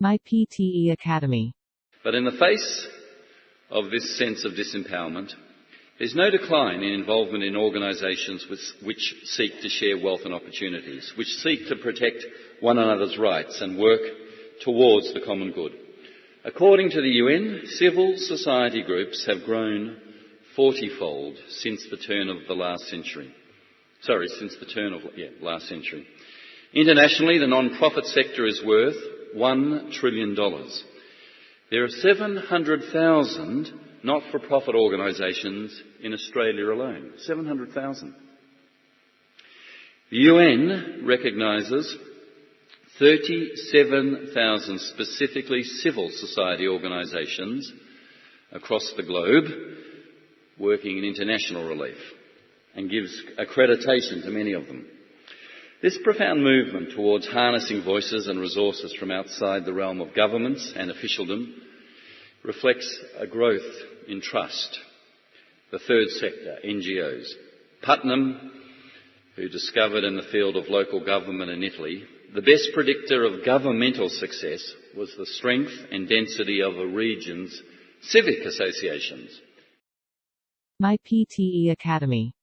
My PTE Academy. But in the face of this sense of disempowerment, there's no decline in involvement in organisations which seek to share wealth and opportunities, which seek to protect one another's rights and work towards the common good. According to the UN, civil society groups have grown 40-fold since the turn of last century. Internationally, the non-profit sector is worth $1 trillion. There are 700,000 not-for-profit organisations in Australia alone. 700,000. The UN recognises 37,000 specifically civil society organisations across the globe working in international relief and gives accreditation to many of them. This profound movement towards harnessing voices and resources from outside the realm of governments and officialdom reflects a growth in trust. The third sector, NGOs. Putnam, who discovered in the field of local government in Italy, the best predictor of governmental success was the strength and density of a region's civic associations. My PTE Academy.